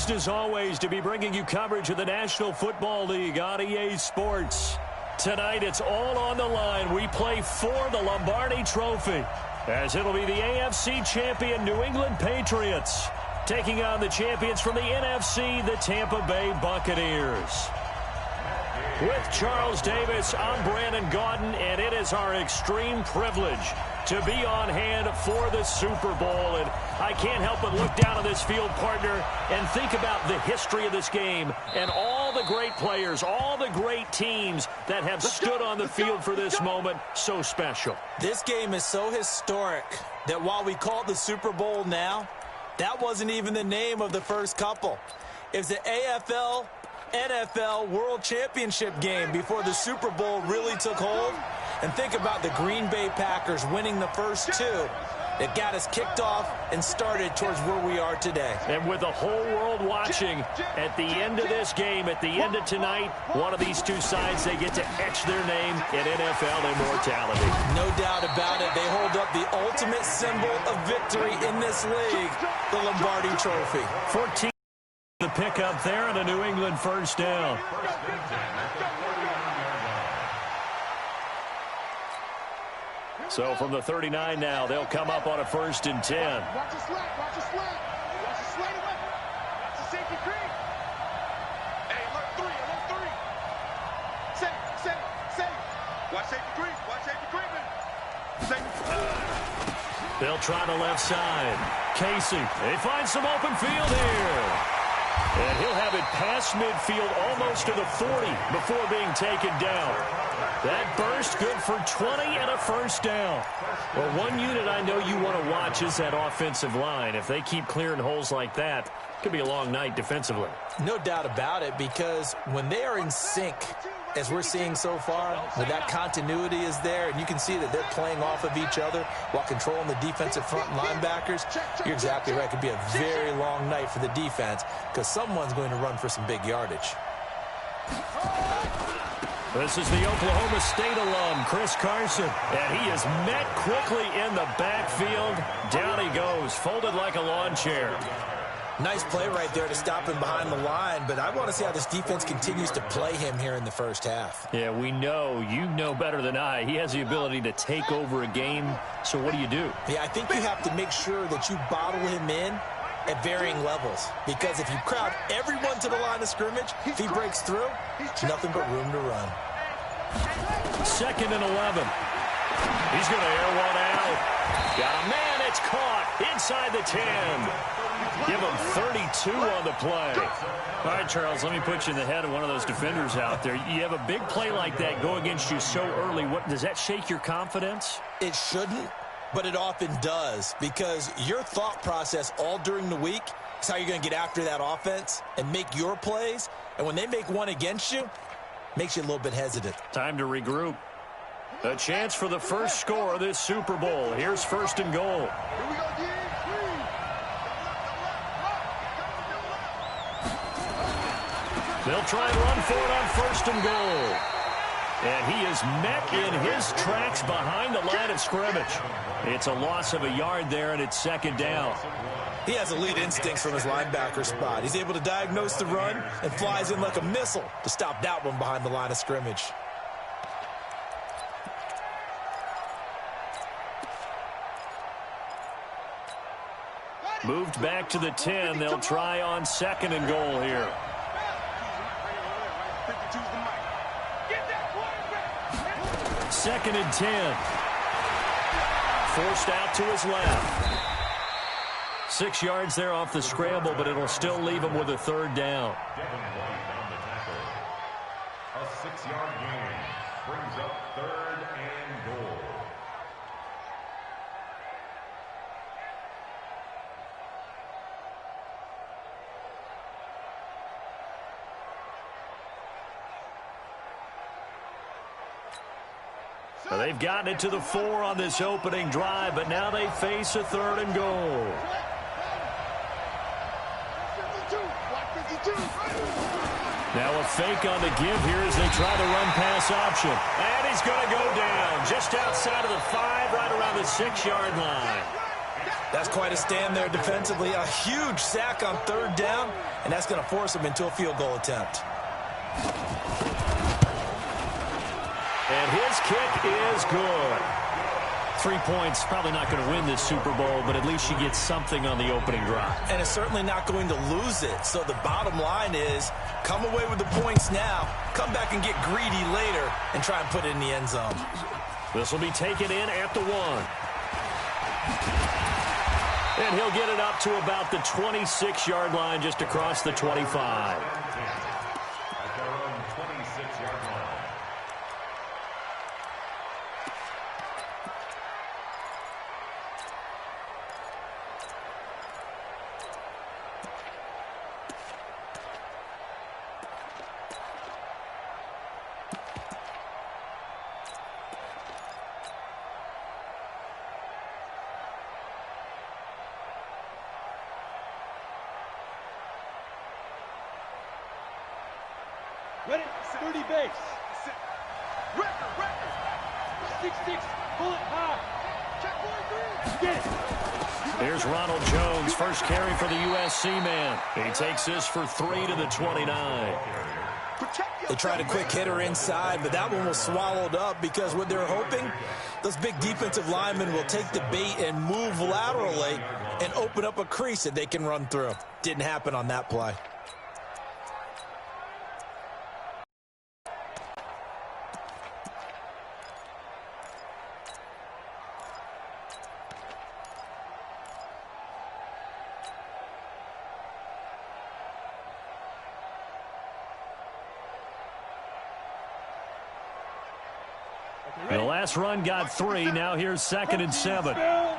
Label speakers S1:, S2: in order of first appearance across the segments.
S1: Pleased as always to be bringing you coverage of the National Football League on EA Sports. Tonight it's all on the line. We play for the Lombardi Trophy, as it'll be the AFC champion New England Patriots taking on the champions from the NFC, the Tampa Bay Buccaneers. With Charles Davis, I'm Brandon Gaudin, and it is our extreme privilege to be on hand for the Super Bowl. And I can't help but look down on this field, partner, and think about the history of this game and all the great players, all the great teams that have stood on the field for this moment. So special.
S2: This game is so historic that while we call it the Super Bowl now, that wasn't even the name of the first couple. It was the AFL NFL World Championship game before the Super Bowl really took hold. And think about the Green Bay Packers winning the first two that got us kicked off and started towards where we are today.
S1: And with the whole world watching, at the end of this game, at the end of tonight, one of these two sides, they get to etch their name in NFL immortality.
S2: No doubt about it. They hold up the ultimate symbol of victory in this league, the Lombardi Trophy.
S1: 14 the pickup there and a New England first down. So from the 39 now, they'll come up on a 1st and 10.
S3: Watch the slant, watch the slant. Watch the slant away. Watch the safety green. Hey, alert 3, alert 3. Set. Watch safety green, man. Safety.
S1: They'll try the left side. Casey, they find some open field here. And he'll have it past midfield almost to the 40 before being taken down. That burst good for 20 and a first down. Well, one unit I know you want to watch is that offensive line. If they keep clearing holes like that, it could be a long night defensively.
S2: No doubt about it, because when they are in sync, as we're seeing so far, when that continuity is there, and you can see that they're playing off of each other while controlling the defensive front linebackers, you're exactly right. It could be a very long night for the defense because someone's going to run for some big yardage.
S1: This is the Oklahoma State alum, Chris Carson, and he is met quickly in the backfield. Down he goes, folded like a lawn chair.
S2: Nice play right there to stop him behind the line, but I want to see how this defense continues to play him here in the first half.
S1: Yeah, we know. You know better than I. He has the ability to take over a game, so what do you do?
S2: Yeah, I think you have to make sure that you bottle him in at varying levels, because if you crowd everyone to the line of scrimmage, if he breaks through, nothing but room to run.
S1: 2nd and 11. He's going to air one out. Got a man. It's caught inside the 10. Give him 32 on the play. All right, Charles, let me put you in the head of one of those defenders out there. You have a big play like that go against you so early. What does that shake your confidence?
S2: It shouldn't, but it often does, because your thought process all during the week is how you're going to get after that offense and make your plays. And when they make one against you, makes you a little bit hesitant.
S1: Time to regroup. A chance for the first score of this Super Bowl. Here's 1st and goal.
S3: Here we go, D.
S1: They'll try and run for it on 1st and goal. And he is met in his tracks behind the line of scrimmage. It's a loss of a yard there, and it's 2nd down.
S2: He has elite instincts from his linebacker spot. He's able to diagnose the run and flies in like a missile to stop that one behind the line of scrimmage.
S1: Moved back to the 10. They'll try on 2nd and goal here. 2nd and 10. Forced out to his left. 6 yards there off the scramble, but it'll still leave him with a 3rd down.
S4: A 6-yard gain brings up 3rd and goal.
S1: Well, they've gotten it to the 4 on this opening drive, but now they face a 3rd and goal. Now a fake on the give here as they try the run-pass option. And he's going to go down just outside of the 5, right around the 6-yard line.
S2: That's quite a stand there defensively. A huge sack on third down, and that's going to force him into a field goal attempt.
S1: And his kick is good. 3 points, probably not going to win this Super Bowl, but at least she gets something on the opening drive.
S2: And it's certainly not going to lose it. So the bottom line is, come away with the points now, come back and get greedy later, and try and put it in the end zone.
S1: This will be taken in at the 1. And he'll get it up to about the 26-yard line, just across the 25.
S4: At their own 26-yard line.
S3: Ready? 30 base. Record. 6-6. Pull it high. Check 4-3. Get it.
S1: Here's Ronald Jones, first carry for the USC man. He takes this for 3 to the 29.
S2: They tried a quick hitter inside, but that one was swallowed up because what they're hoping, those big defensive linemen will take the bait and move laterally and open up a crease that they can run through. Didn't happen on that play.
S1: The last run got 3. Now here's 2nd and 7. Out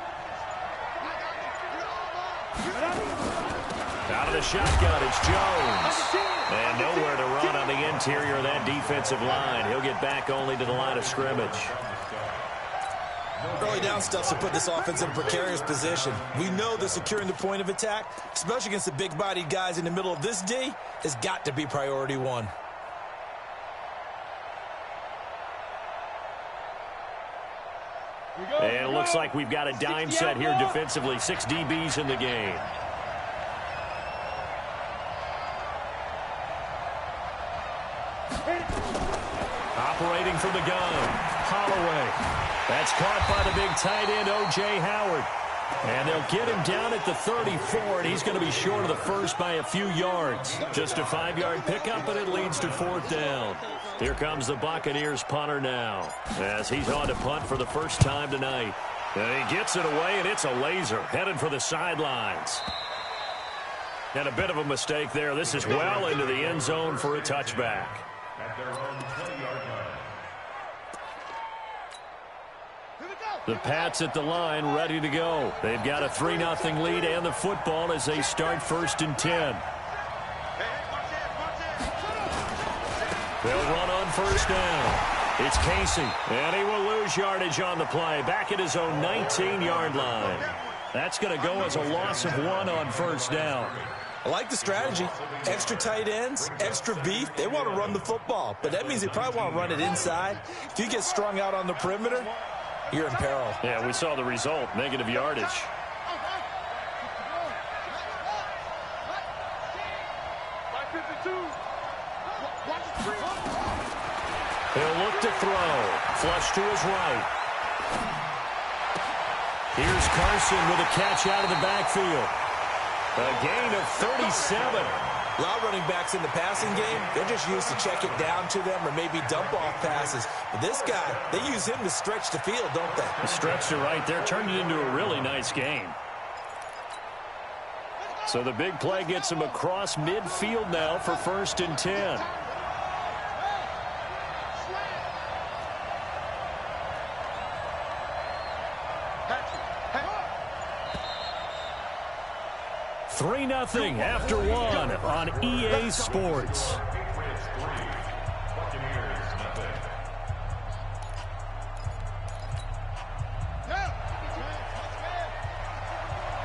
S1: of the shotgun, it's Jones. And nowhere to run on the interior of that defensive line. He'll get back only to the line of scrimmage.
S2: Early down stuffs to put this offense in a precarious position. We know that securing the point of attack, especially against the big-bodied guys in the middle of this D, has got to be priority 1.
S1: And it looks like we've got a dime set here defensively. 6 DBs in the game. Operating from the gun, Holloway. That's caught by the big tight end, O.J. Howard. And they'll get him down at the 34, and he's going to be short of the first by a few yards. Just a 5-yard pickup, and it leads to 4th down. Here comes the Buccaneers punter now, as he's on to punt for the first time tonight. And he gets it away, and it's a laser, headed for the sidelines. And a bit of a mistake there. This is well into the end zone for a touchback.
S4: At their own 20-yard line.
S1: The Pats at the line, ready to go. They've got a 3-0 lead and the football as they start 1st and 10. They'll run on 1st down. It's Casey, and he will lose yardage on the play. Back at his own 19-yard line. That's going to go as a loss of 1 on 1st down.
S2: I like the strategy. Extra tight ends, extra beef. They want to run the football, but that means they probably want to run it inside. If you get strung out on the perimeter, you're in peril.
S1: Yeah, we saw the result, negative yardage. He'll look to throw. Flush to his right. Here's Carson with a catch out of the backfield. A gain of 37.
S2: A lot of running backs in the passing game, they're just used to check it down to them or maybe dump off passes. But this guy, they use him to stretch the field, don't they?
S1: He stretched it right there, turned it into a really nice game. So the big play gets him across midfield now for 1st and 10. Three 0 after 1 on EA Sports.
S4: Patriots 3, Buccaneers nothing.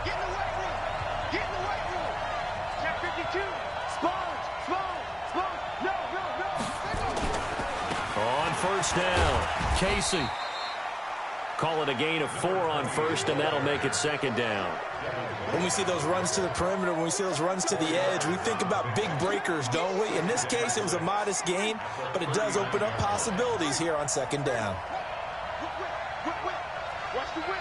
S3: Get in the weight room. Get in the weight room. Check 52. Sponge. No.
S1: On 1st down, Casey. Call it a gain of 4 on first, and that'll make it second down.
S2: When we see those runs to the perimeter, when we see those runs to the edge, we think about big breakers, don't we? In this case, it was a modest gain, but it does open up possibilities here on second down.
S3: Watch the whip.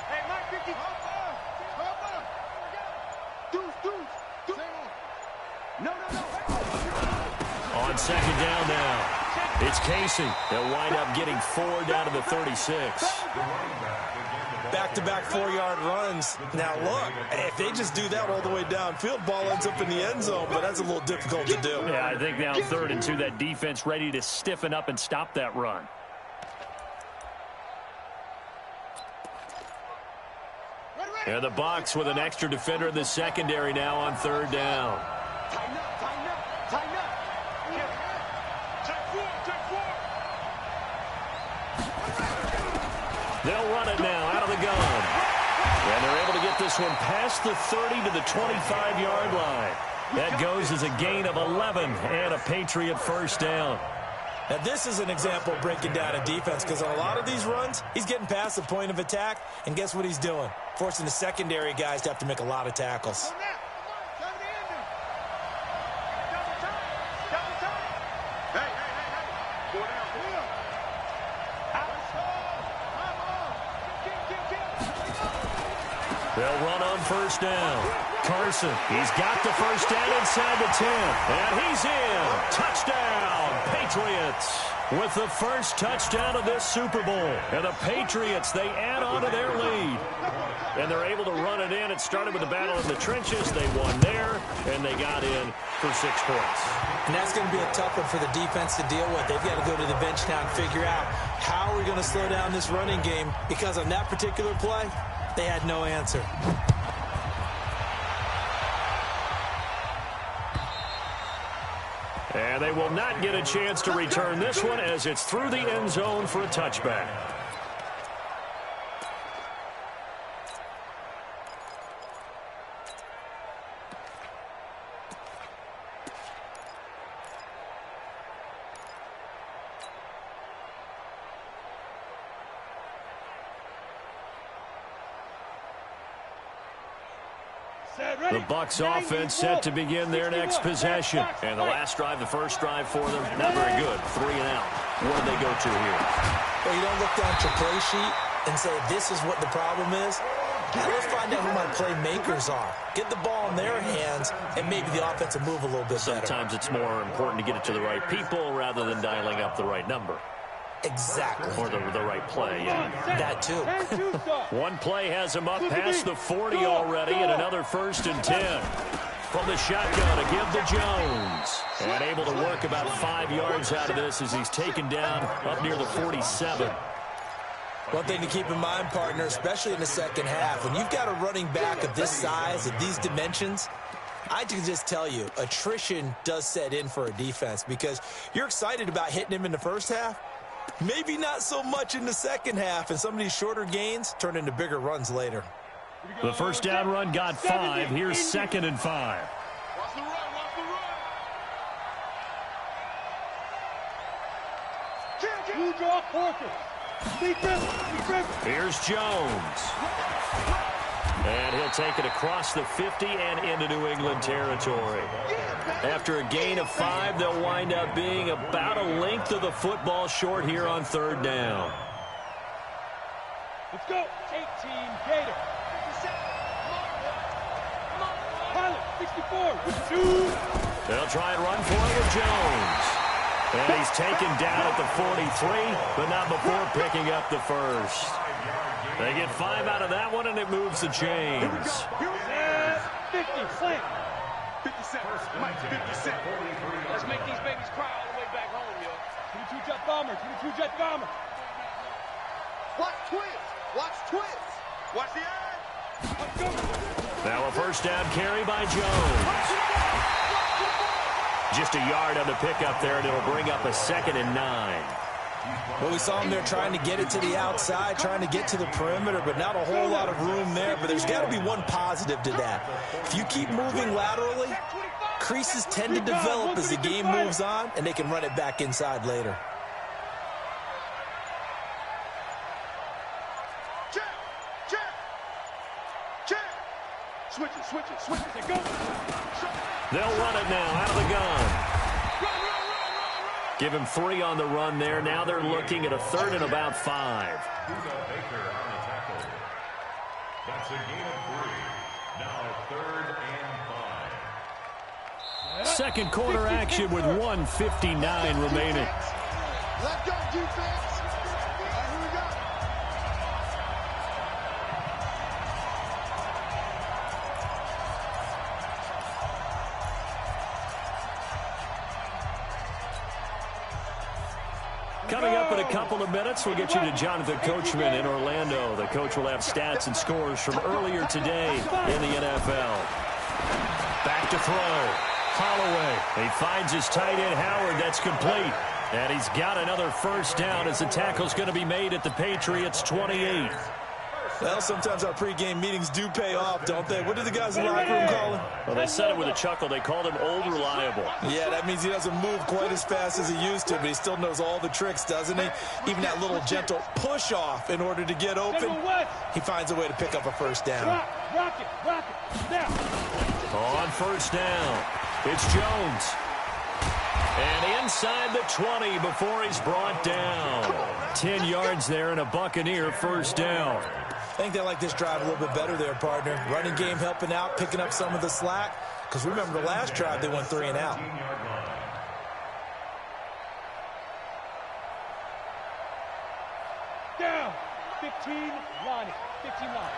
S3: Hey, Mike 50. Deuce. No.
S1: On second down now. It's Casey. They'll wind up getting 4 down to the 36.
S2: Back-to-back 4-yard runs. Now, look, if they just do that all the way downfield, ball ends up in the end zone, but that's a little difficult to do.
S1: Yeah, I think now 3rd and 2, that defense ready to stiffen up and stop that run. And the Bucs with an extra defender in the secondary now on 3rd down.
S3: Tighten up.
S1: They'll run it now out of the gun. And they're able to get this one past the 30 to the 25-yard line. That goes as a gain of 11 and a Patriot first down.
S2: Now, this is an example of breaking down a defense because on a lot of these runs, he's getting past the point of attack, and guess what he's doing? Forcing the secondary guys to have to make a lot of tackles.
S1: They'll run on first down. Carson, he's got the first down inside the 10. And he's in. Touchdown, Patriots. With the first touchdown of this Super Bowl. And the Patriots, they add on to their lead. And they're able to run it in. It started with the battle in the trenches. They won there, and they got in for 6 points.
S2: And that's going to be a tough one for the defense to deal with. They've got to go to the bench now and figure out how are we going to slow down this running game, because on that particular play, they had no answer.
S1: And they will not get a chance to return this one as it's through the end zone for a touchback. The Bucs offense set to begin their next possession. And the last drive, the first drive for them, not very good. 3 and out. What do they go to here?
S2: Well, you don't look down at your play sheet and say, this is what the problem is. Now let's find out who my playmakers are. Get the ball in their hands, and maybe the offense will move a little bit better.
S1: Sometimes it's more important to get it to the right people rather than dialing up the right number.
S2: Exactly.
S1: Or the right play, yeah.
S2: That too.
S1: One play has him up past the 40 already, and another 1st and 10. From the shotgun to give to Jones. And able to work about 5 yards out of this as he's taken down up near the 47.
S2: One thing to keep in mind, partner, especially in the second half, when you've got a running back of this size, of these dimensions, I can just tell you, attrition does set in for a defense because you're excited about hitting him in the first half. Maybe not so much in the second half, and some of these shorter gains turn into bigger runs later.
S1: The first down run got 5. Here's 2nd and 5.
S3: Watch the run.
S1: Here's Jones. And he'll take it across the 50 and into New England territory. After a gain of 5, they'll wind up being about a length of the football short here on 3rd down.
S3: Let's go. 18, Gator. Pilot, 64.
S1: They'll try and run for it with Jones. And he's taken down at the 43, but not before picking up the first. They get 5 out of that one, and it moves the chains.
S3: 50, slant. 57, Mike, 57. Let's make these babies cry all the way back home, yo. 22 jet bomber, 22 jet bomber. Watch twist. Watch the eye. Let's go.
S1: Now a first down carry by Jones. Just a yard on the pickup there, and it'll bring up a 2nd and 9.
S2: Well, we saw him there trying to get it to the outside, trying to get to the perimeter, but not a whole lot of room there. But there's got to be one positive to that. If you keep moving laterally, creases tend to develop as the game moves on, and they can run it back inside later.
S3: Switch it, go.
S1: They'll run it now out of the gun. Give him 3 on the run there. Now they're looking at a 3rd and about 5.
S4: That's a gain of 3. Now 3rd and 5.
S1: Second quarter action with 1:59 remaining.
S3: Let's go, defense. Here we go.
S1: Coming up in a couple of minutes, we'll get you to Jonathan Coachman in Orlando. The coach will have stats and scores from earlier today in the NFL. Back to throw. Holloway. He finds his tight end, Howard. That's complete. And he's got another first down as the tackle's going to be made at the Patriots' 28.
S2: Well, sometimes our pregame meetings do pay off, don't they? What did the guys in the locker room call him?
S1: Well, they said it with a chuckle. They called him Old Reliable.
S2: Yeah, that means he doesn't move quite as fast as he used to, but he still knows all the tricks, doesn't he? Even that little gentle push-off in order to get open, he finds a way to pick up a first down.
S3: Rock it. Now.
S1: On first down, it's Jones. And inside the 20 before he's brought down. 10 yards there and a Buccaneer first down.
S2: I think they like this drive a little bit better there, partner. Running game helping out, picking up some of the slack. Because remember, the last drive, they went 3 and out.
S3: Down. 15 line. 15 line.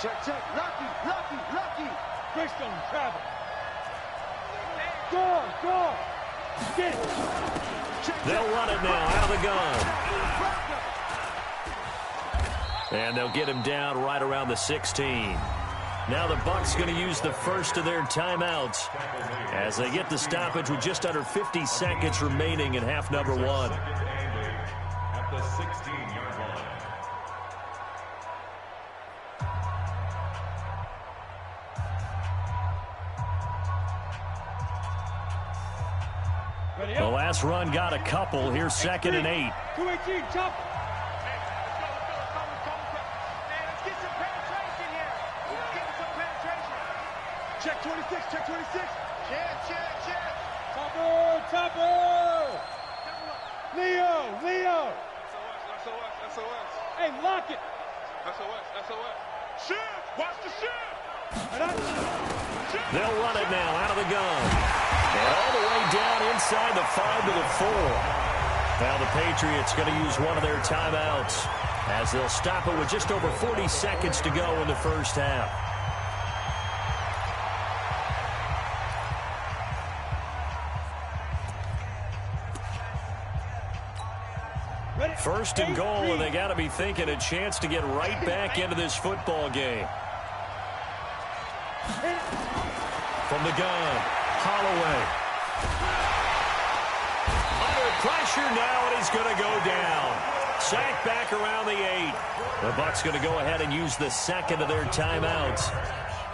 S3: Check. Lucky. Greystone, travel. Go. Get it.
S1: They'll run it now out of the gun. And they'll get him down right around the 16. Now the Bucs going to use the first of their timeouts as they get the stoppage with just under 50 seconds remaining in half number 1.
S4: At the 16-yard line.
S1: The last run got a couple. Here's 2nd and 8.
S3: 218, chop. Check 26. Check. Topper. Leo. SOS. Hey, lock it. SOS. Shift. Watch the shift.
S1: They'll run it now out of the gun. And all the way down inside the 5 to the 4. Now the Patriots going to use one of their timeouts as they'll stop it with just over 40 seconds to go in the first half. First and goal, and they got to be thinking a chance to get right back into this football game. From the gun, Holloway. Under pressure now, and he's going to go down. Sacked back around the 8. The Bucs going to go ahead and use the second of their timeouts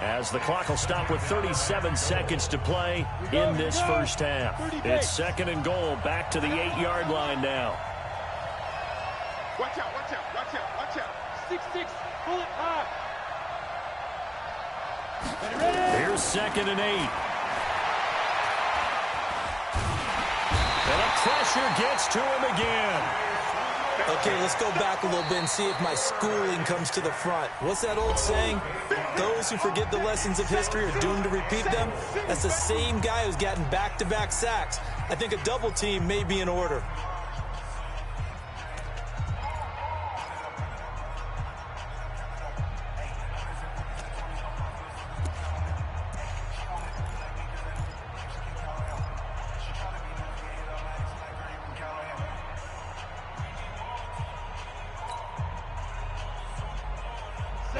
S1: as the clock will stop with 37 seconds to play in this first half. It's 2nd and goal, back to the 8-yard line now.
S3: Watch out. 6-6, pull it high.
S1: Here's 2nd and 8. And the pressure gets to him again.
S2: Okay, let's go back a little bit and see if my schooling comes to the front. What's that old saying? Those who forget the lessons of history are doomed to repeat them. That's the same guy who's gotten back-to-back sacks. I think a double team may be in order.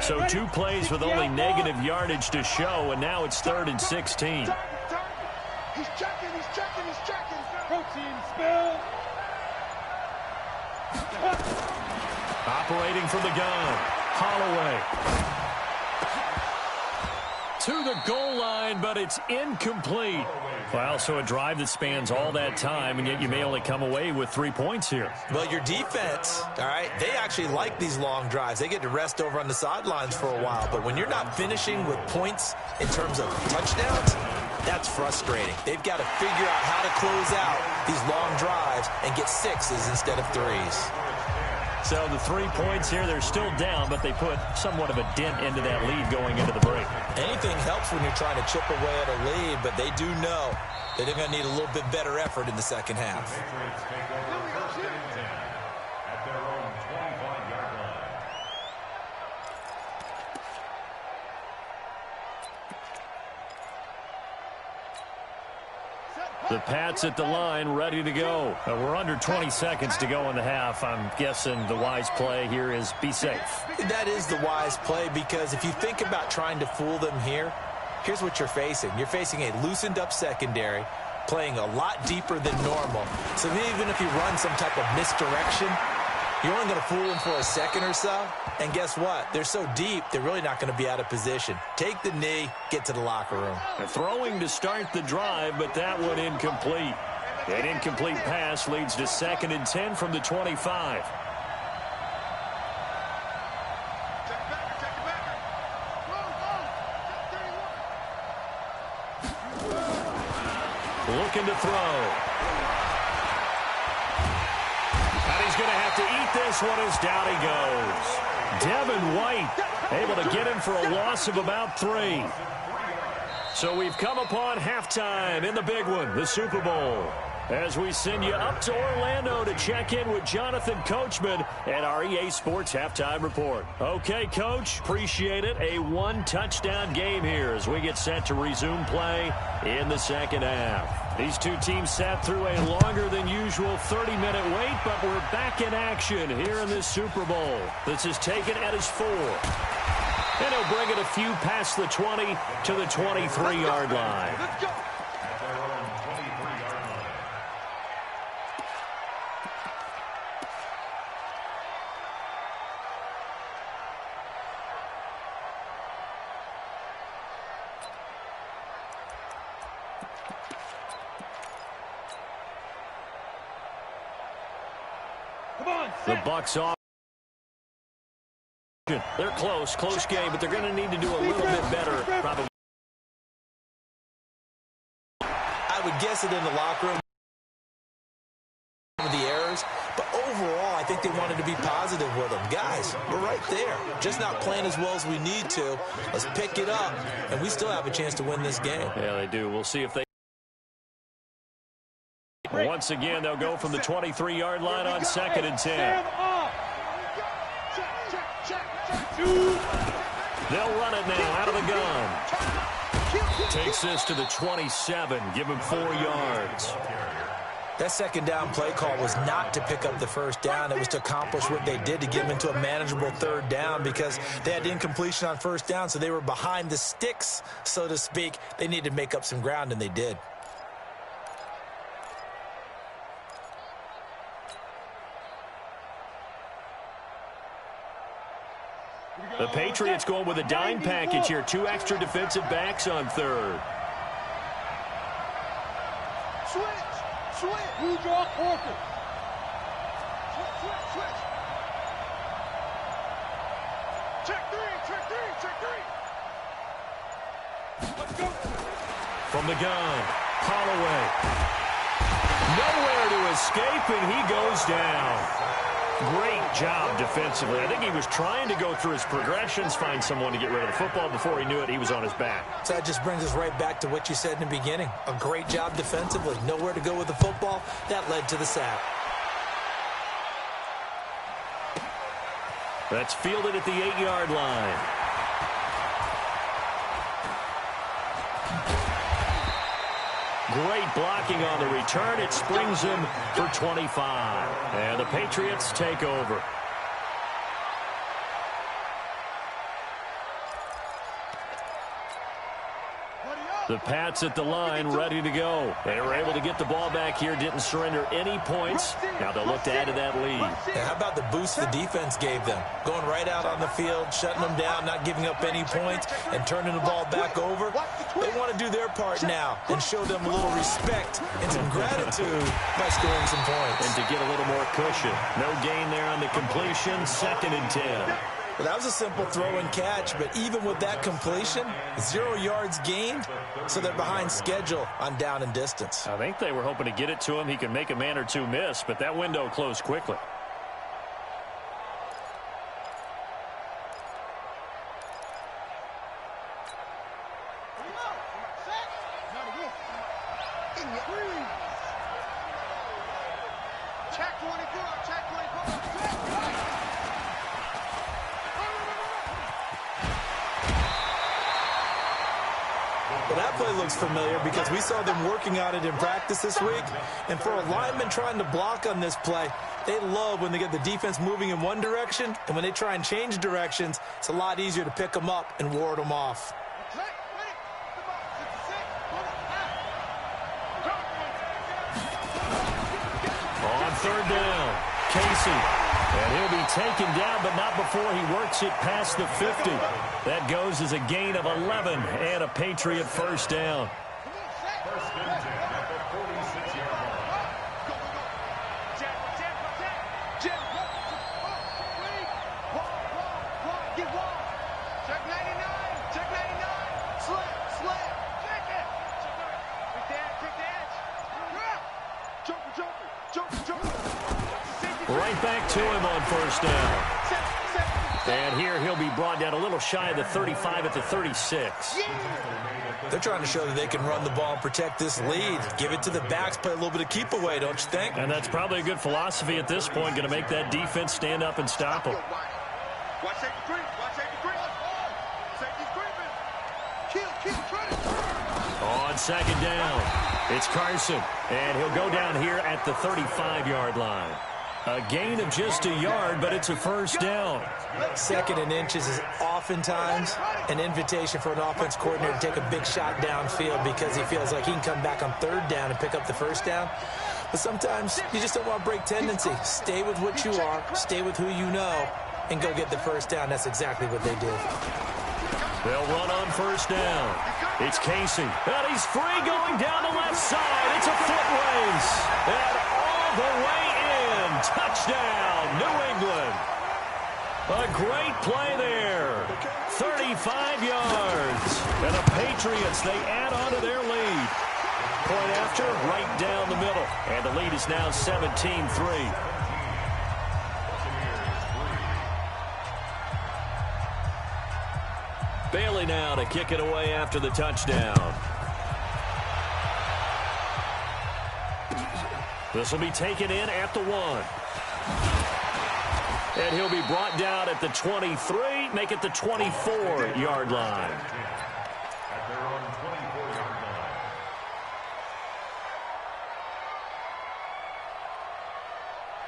S1: So 2 plays with only negative yardage to show, and now it's 3rd and 16.
S3: He's checking. Protein spill.
S1: Operating from the gun. Holloway. To the goal line, but it's incomplete. Well, so a drive that spans all that time, and yet you may only come away with 3 points here.
S2: Well, your defense, all right, they actually like these long drives. They get to rest over on the sidelines for a while. But when you're not finishing with points in terms of touchdowns, that's frustrating. They've got to figure out how to close out these long drives and get 6s instead of 3s.
S1: So the 3 points here, they're still down, but they put somewhat of a dent into that lead going into the break.
S2: Anything helps when you're trying to chip away at a lead, but they do know that they're going to need a little bit better effort in the second half.
S4: At their own 25-yard line.
S1: The Pats at the line, ready to go. We're under 20 seconds to go in the half. I'm guessing the wise play here is be safe.
S2: That is the wise play, because if you think about trying to fool them here, here's what you're facing. You're facing a loosened up secondary, playing a lot deeper than normal. So even if you run some type of misdirection, you're only going to fool them for a second or so. And guess what? They're so deep, they're really not going to be out of position. Take the knee, get to the locker room.
S1: They're throwing to start the drive, but that one incomplete. An incomplete pass leads to 2nd and 10 from the 25. Looking to throw. And he's going to have to eat this one as down he goes. Devin White able to get him for a loss of about 3. So we've come upon halftime in the big one, the Super Bowl. As we send you up to Orlando to check in with Jonathan Coachman at our EA Sports Halftime Report. Okay, Coach, appreciate it. A 1-touchdown game here as we get set to resume play in the second half. These two teams sat through a longer than usual 30-minute wait, but we're back in action here in this Super Bowl. This is taken at his 4. And he'll bring it a few past the 20 to the 23-yard line.
S4: At their own 23-yard line.
S1: The Bucs off. They're close game, but they're going to need to do a little bit better, probably.
S2: I would guess it in the locker room with the errors, but overall, I think they wanted to be positive with them. Guys, we're right there, just not playing as well as we need to. Let's pick it up, and we still have a chance to win this game.
S1: Yeah, they do. We'll see if they. Once again, they'll go from the 23-yard line on 2nd and 10. They'll run it now out of the gun. Takes this to the 27. Give him 4 yards.
S2: That second down play call was not to pick up the first down. It was to accomplish what they did, to get them into a manageable 3rd down, because they had incompletion on 1st down, so they were behind the sticks, so to speak. They needed to make up some ground, and they did.
S1: The Patriots going with a dime package here. 2 extra defensive backs on 3rd.
S3: Switch. You draw quarter. Switch. Check three. Let's go.
S1: From the gun, Holloway. Nowhere to escape, and he goes down. Great job defensively. I think he was trying to go through his progressions, find someone to get rid of the football. Before he knew it, he was on his back.
S2: So that just brings us right back to what you said in the beginning. A great job defensively. Nowhere to go with the football. That led to the sack.
S1: That's fielded at the 8-yard line. Great blocking on the return. It springs him for 25. And the Patriots take over.
S3: Buddy up.
S1: The Pats at the line, ready to go. They were able to get the ball back here, didn't surrender any points. Now they'll look to add to that lead.
S2: And how about the boost the defense gave them? Going right out on the field, shutting them down, not giving up any points, and turning the ball back over. They want to do their part now and show them a little respect and some gratitude by scoring some points.
S1: And to get a little more cushion. No gain there on the completion, 2nd and 10.
S2: Well, that was a simple throw and catch, but even with that completion, 0 yards gained, so they're behind schedule on down and distance.
S1: I think they were hoping to get it to him. He could make a man or two miss, but that window closed quickly.
S3: Check 24, check 24.
S2: Well, that play looks familiar because we saw them working on it in practice this week. And for a lineman trying to block on this play, they love when they get the defense moving in one direction. And when they try and change directions, it's a lot easier to pick them up and ward them off.
S1: On 3rd down, Casey. And he'll be taken down, but not before he works it past the 50. That goes as a gain of 11 and a Patriot 1st down.
S4: First and 10 at the 46-yard line.
S3: Check 99, check 99. Slap. Check it. Take the edge. Joker.
S1: Right back to him on 1st down. And here he'll be brought down a little shy of the 35 at the 36.
S2: They're trying to show that they can run the ball and protect this lead. Give it to the backs, play a little bit of keep away, don't you think?
S1: And that's probably a good philosophy at this point, going to make that defense stand up and stop them.
S3: Watch safety creep. Safety's creeping. Kill.
S1: On 2nd down, it's Carson. And he'll go down here at the 35-yard line. A gain of just a yard, but it's a 1st down.
S2: 2nd and inches is oftentimes an invitation for an offense coordinator to take a big shot downfield because he feels like he can come back on 3rd down and pick up the 1st down. But sometimes you just don't want break tendency. Stay with what you are, stay with who you know, and go get the 1st down. That's exactly what they did.
S1: They'll run on 1st down. It's Casey. And he's free going down the left side. It's a foot race. And all the way in. Touchdown, New England. A great play there. 35 yards. And the Patriots, they add on to their lead. Point after, right down the middle. And the lead is now 17-3. Bailey now to kick it away after the touchdown. This will be taken in at the 1. And he'll be brought down at the 23, make it the 24-yard line.
S4: At their own 24-yard line.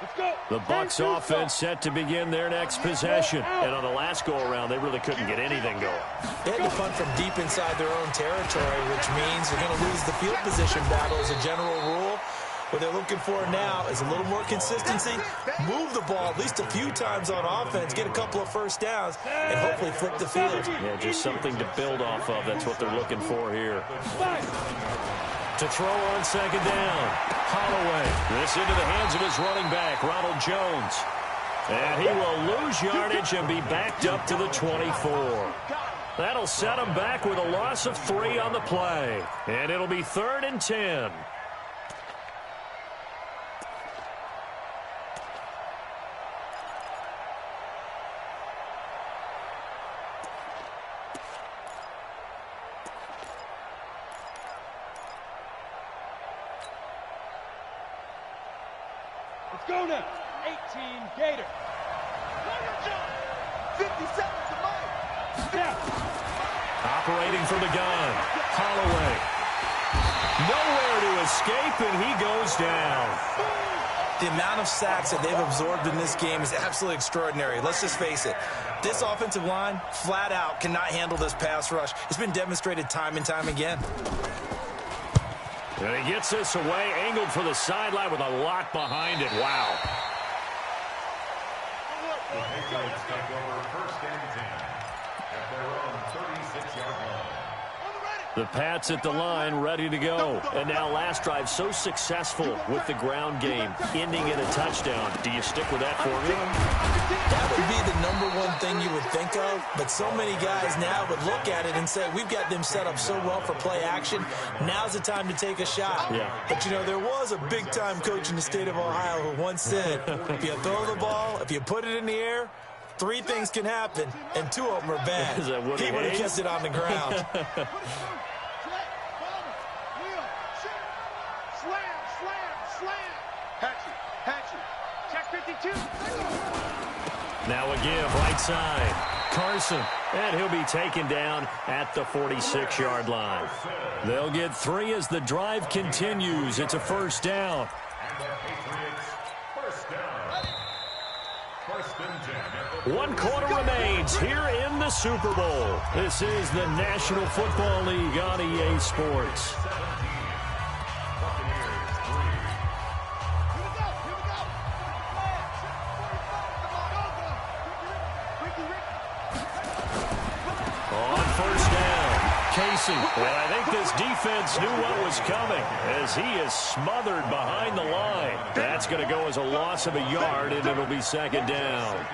S3: Let's go.
S1: The Bucs offense set to begin their next possession. And on the last go-around, they really couldn't get anything going.
S2: They had to punt from deep inside their own territory, which means they're going to lose the field position battle as a general rule. What they're looking for now is a little more consistency, move the ball at least a few times on offense, get a couple of 1st downs, and hopefully flip the field.
S1: Yeah, just something to build off of. That's what they're looking for here. To throw on 2nd down, Holloway. This into the hands of his running back, Ronald Jones. And he will lose yardage and be backed up to the 24. That'll set him back with a loss of 3 on the play. And it'll be 3rd and 10.
S3: Let's go now. 18 Gator. 57 to Mike. Step.
S1: Operating from the gun, Holloway. Nowhere to escape, and he goes down.
S2: The amount of sacks that they've absorbed in this game is absolutely extraordinary. Let's just face it. This offensive line, flat out, cannot handle this pass rush. It's been demonstrated time and time again.
S1: And he gets this away, angled for the sideline with a lot behind it. Wow.
S4: The Patriots take over first and 10 at their own 36-yard line.
S1: The Pats at the line, ready to go. And now last drive so successful with the ground game, ending in a touchdown. Do you stick with that formula?
S2: That would be the #1 thing you would think of, but so many guys now would look at it and say, we've got them set up so well for play action. Now's the time to take a shot.
S1: Yeah.
S2: But, you know, there was a big-time coach in the state of Ohio who once said, if you throw the ball, if you put it in the air, 3 things can happen, and 2 of them are bad.
S1: Is that Woody
S2: He would have
S1: Hayes?
S2: kept it on the ground.
S1: Now a give, right side. Carson, and he'll be taken down at the 46-yard line. They'll get 3 as the drive continues. It's a first down.
S4: And the Patriots first down. First and 10.
S1: 1 quarter remains here in the Super Bowl. This is the National Football League on EA Sports. And I think this defense knew what was coming as he is smothered behind the line. That's going to go as a loss of a yard, and it'll be second down.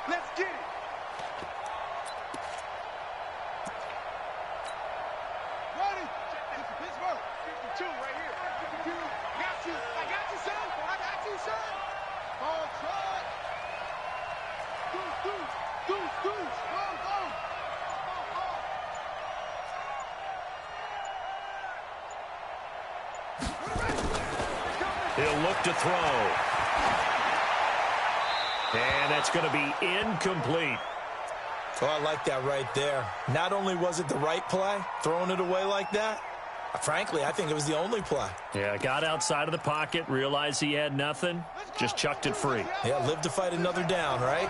S3: Let's get it. Ready? Pittsburgh. 52 right here. 52. Got you. I got you, son. I got you, son. Ball try. Goose. Go.
S1: He'll look to throw. And that's going to be incomplete.
S2: Oh, I like that right there. Not only was it the right play, throwing it away like that, frankly, I think it was the only play.
S1: Yeah, got outside of the pocket, realized he had nothing, just chucked it free.
S2: Yeah, live to fight another down, right?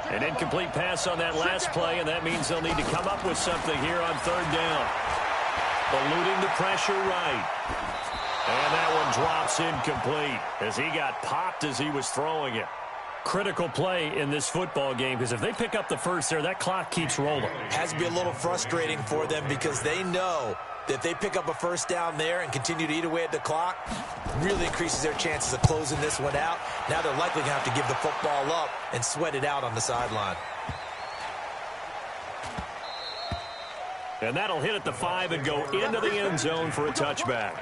S1: An incomplete pass on that last play, and that means they'll need to come up with something here on third down. Eluding the pressure right. And that one drops incomplete as he got popped as he was throwing it. Critical play in this football game because if they pick up the first there, that clock keeps rolling.
S2: Has to be a little frustrating for them because they know that if they pick up a first down there and continue to eat away at the clock, really increases their chances of closing this one out. Now they're likely going to have to give the football up and sweat it out on the sideline.
S1: And that'll hit at the 5 and go into the end zone for a touchback.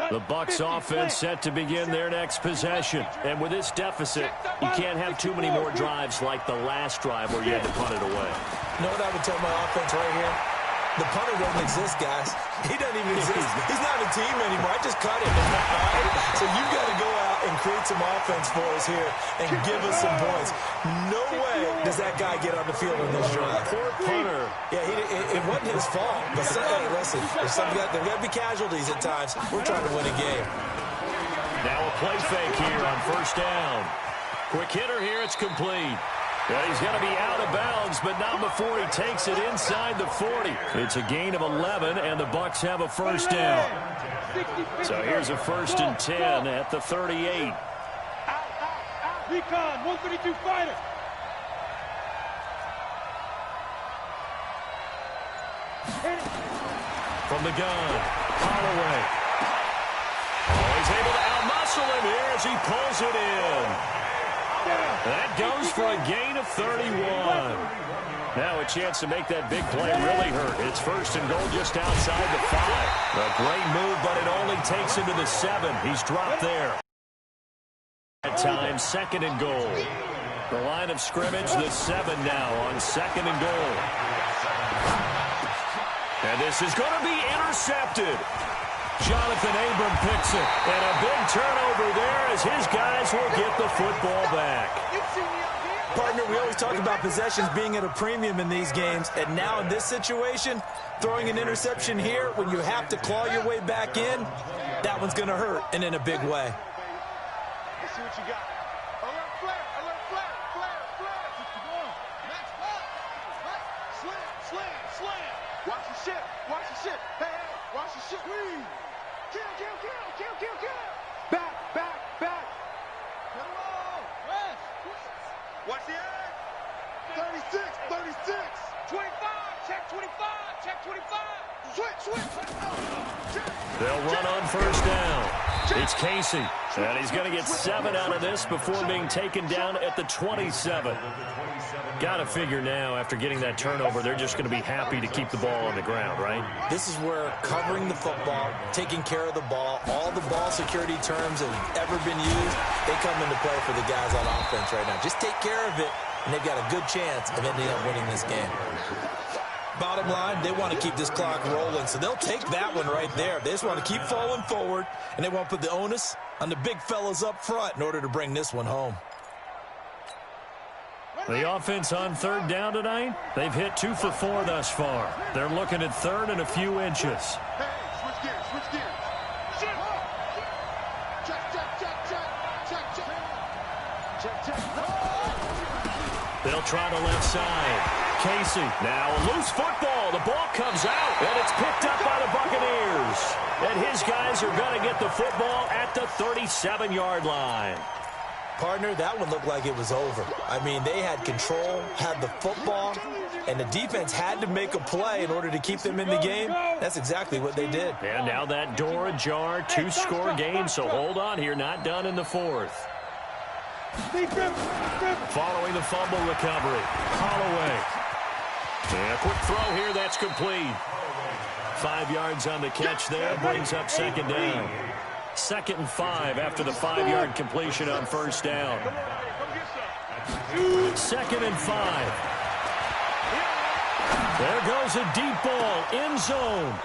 S1: The Bucs offense set to begin their next possession. And with this deficit, you can't have too many more drives like the last drive where you had to punt it away.
S2: You know what I would tell my offense right here? The punter doesn't exist, guys. He doesn't even exist. He's not a team anymore. I just cut him. Right? So you've got to go out and create some offense for us here and give us some points. No way does that guy get on the field in this drive.
S1: Poor punter.
S2: Yeah, it wasn't his fault. But hey, listen, there's got to be casualties at times. We're trying to win a game.
S1: Now a play fake here on first down. Quick hitter here. It's complete. Yeah, he's going to be out of bounds, but not before he takes it inside the 40. It's a gain of 11, and the Bucs have a first down. So here's a first and 10 at the 38.
S3: Recon, 132 fighter.
S1: From the gun, Holloway. Oh, he's able to outmuscle him here as he pulls it in. That goes for a gain of 31. Now a chance to make that big play really hurt. It's first and goal just outside the 5. A great move, but it only takes him to the 7. He's dropped there. At time, second and goal. The line of scrimmage, the 7 now on second and goal. And this is going to be intercepted. Jonathan Abram picks it. And a big turnover there as his guys will get the football back.
S2: Partner, we always talk about possessions being at a premium in these games. And now in this situation, throwing an interception here when you have to claw your way back in, that one's going to hurt, and in a big way.
S3: Let's see what you got. Alert flare, alert flare, flare, flare. Next ball. Slam, slam, slam. Watch your shit, watch your shit. Hey, hey, watch your shit. Kill, kill, kill, kill, kill, kill. Back, back, back. Come on, rest. Watch the edge. 36, 36. 25, check 25, check 25. Switch.
S1: They'll run on first down. It's Casey, and he's going to get 7 out of this before being taken down at the 27. Got to figure now, after getting that turnover, they're just going to be happy to keep the ball on the ground, right?
S2: This is where covering the football, taking care of the ball, all the ball security terms that have ever been used, they come into play for the guys on offense right now. Just take care of it, and they've got a good chance of ending up winning this game. Bottom line, they want to keep this clock rolling, so they'll take that one right there. They just want to keep falling forward, and they want to put the onus on the big fellas up front in order to bring this one home.
S1: The offense on third down tonight, they've hit 2 for 4 thus far. They're looking at third and a few inches.
S3: Hey, switch gears, switch gears. Check, check, check, check, check, check, check.
S1: They'll try the left side. Casey, now a loose football. The ball comes out, and it's picked up by the Buccaneers. And his guys are going to get the football at the 37-yard line.
S2: Partner, that one looked like it was over. I mean, they had control, had the football, and the defense had to make a play in order to keep them in the game. That's exactly what they did.
S1: And now that door ajar, 2-score game, so hold on here, not done in the fourth. Following the fumble recovery, Holloway. And a quick throw here, that's complete. 5 yards on the catch there, brings up second down. 2nd and 5 after the 5-yard completion on first down. 2nd and 5. There goes a deep ball, end zone.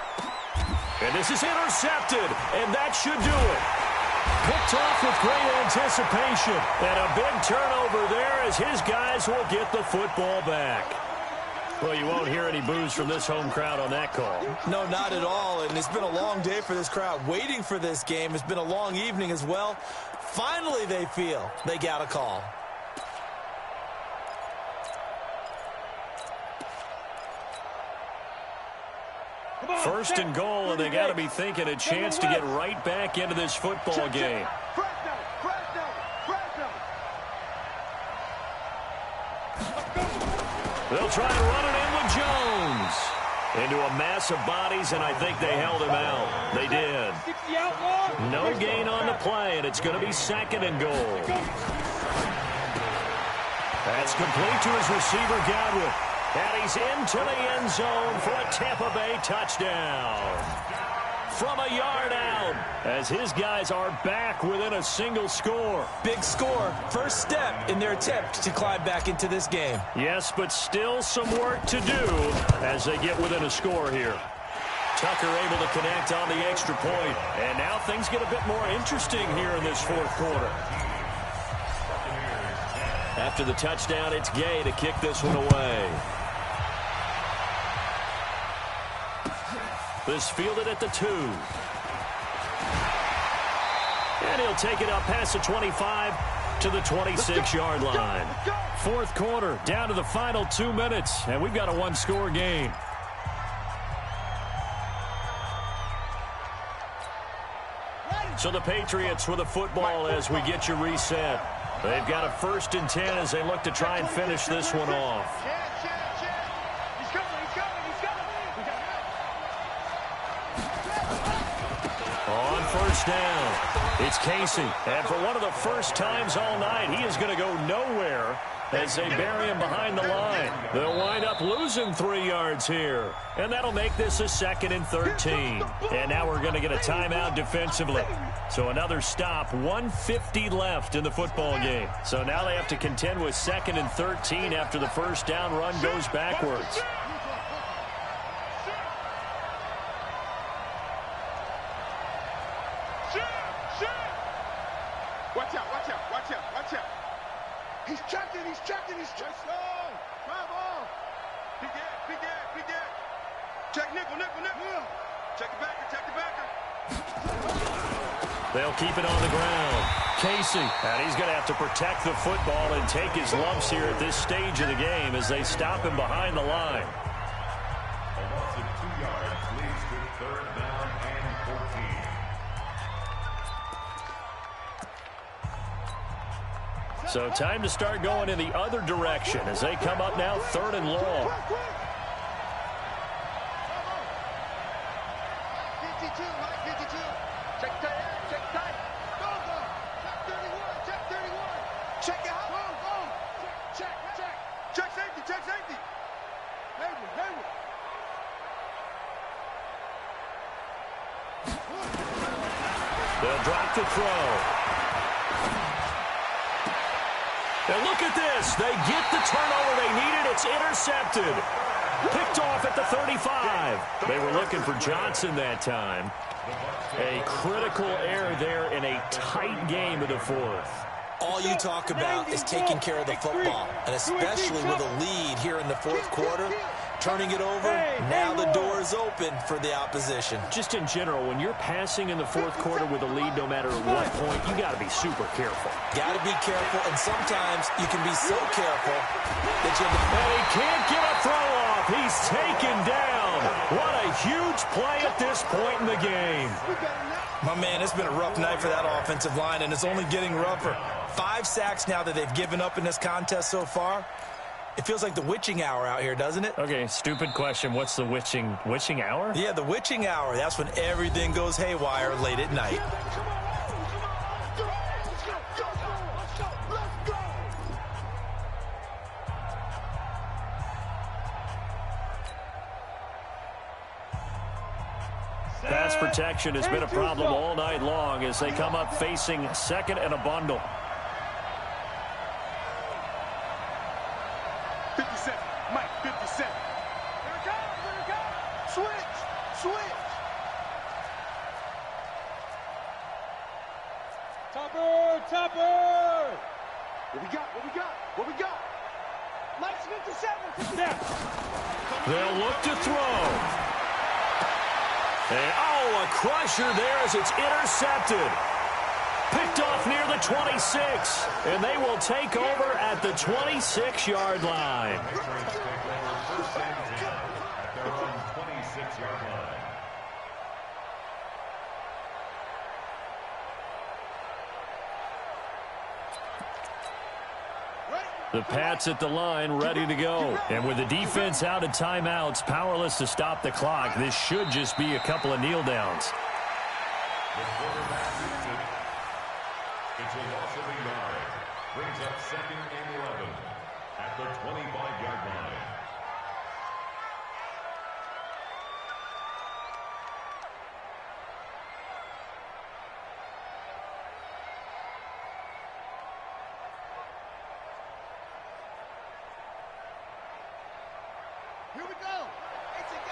S1: And this is intercepted, and that should do it. Picked off with great anticipation. And a big turnover there as his guys will get the football back. Well, you won't hear any boos from this home crowd on that call.
S2: No, not at all. And it's been a long day for this crowd waiting for this game. It's been a long evening as well. Finally, they feel they got a call.
S1: First and goal, and they got to be thinking a chance to get right back into this football game. They'll try to run it in with Jones. Into a mass of bodies, and I think they held him out. They did. No gain on the play, and it's going to be 2nd and goal. That's complete to his receiver, Godwin. And he's into the end zone for a Tampa Bay touchdown. From a yard out, as his guys are back within a single score.
S2: Big score. First step in their attempt to climb back into this game.
S1: Yes, but still some work to do as they get within a score here. Tucker able to connect on the extra point. And now things get a bit more interesting here in this fourth quarter. After the touchdown, it's Gay to kick this one away. This fielded at the 2. And he'll take it up past the 25 to the 26-yard line. Fourth quarter, down to the final 2 minutes, and we've got a 1-score game. So the Patriots with the football as we get you reset. They've got a 1st and 10 as they look to try and finish this one off. On first down, it's Casey. And for one of the first times all night, he is going to go nowhere as they bury him behind the line. They'll wind up losing 3 yards here. And that'll make this a 2nd and 13. And now we're going to get a timeout defensively. So another stop, 1:50 left in the football game. So now they have to contend with 2nd and 13 after the first down run goes backwards.
S3: checking his check. Drive off. Big gas. Check nickel. Check the backer.
S1: They'll keep it on the ground. Casey, and he's going to have to protect the football and take his lumps here at this stage of the game as they stop him behind the line.
S4: A loss of 2 yards leads to third down and 14.
S1: So time to start going in the other direction as they come up now 3rd and long.
S3: 52, Mike, 52. Check tight. Go. Check 31. Check out. Go. Check. Check safety. Hayward.
S1: They'll drop the throw. And look at this. They get the turnover they needed. It's intercepted. Picked off at the 35. They were looking for Johnson that time. A critical error there in a tight game of the 4th.
S2: All you talk about is taking care of the football, and especially with a lead here in the 4th quarter. Turning it over, now the door is open for the opposition.
S1: Just in general, when you're passing in the 4th quarter with a lead, no matter at what point, you got to be super careful.
S2: Got to be careful, and sometimes you can be so careful that you...
S1: And he can't get a throw off. He's taken down. What a huge play at this point in the game.
S2: My man, it's been a rough night for that offensive line, and it's only getting rougher. 5 sacks now that they've given up in this contest so far. It feels like the witching hour out here, doesn't it?
S1: Okay, stupid question. What's the witching hour?
S2: Yeah, the witching hour. That's when everything goes haywire late at night.
S1: Pass protection has been a problem all night long as they come up facing 2nd and a bundle.
S3: 57. Mike, 57. Here it comes. Switch. Topper. What we got? Mike's 57.
S1: They'll look to throw. And, a crusher there as it's intercepted. Picked off near the 26. And they will take over at the 26-yard line.
S4: First and 10 at their own 26-yard line.
S1: The Pats at the line, ready to go. And with the defense out of timeouts, powerless to stop the clock, this should just be a couple of kneel downs.
S4: The quarterback shoots it. It's a loss of a yard. Brings up 2nd and 11 at the 25-yard line.
S3: Here we go. ATK.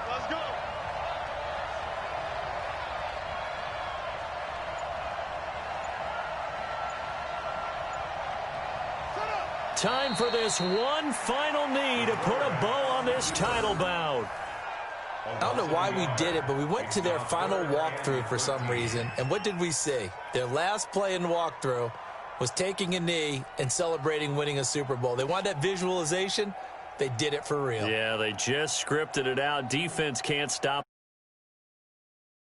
S3: Let's go.
S1: Time for this one final knee to put a bow on this title bout.
S2: I don't know why we did it, but we went to their final walkthrough for some reason. And what did we see? Their last play in walkthrough was taking a knee and celebrating winning a Super Bowl. They wanted that visualization. They did it for real.
S1: Yeah, they just scripted it out. Defense can't stop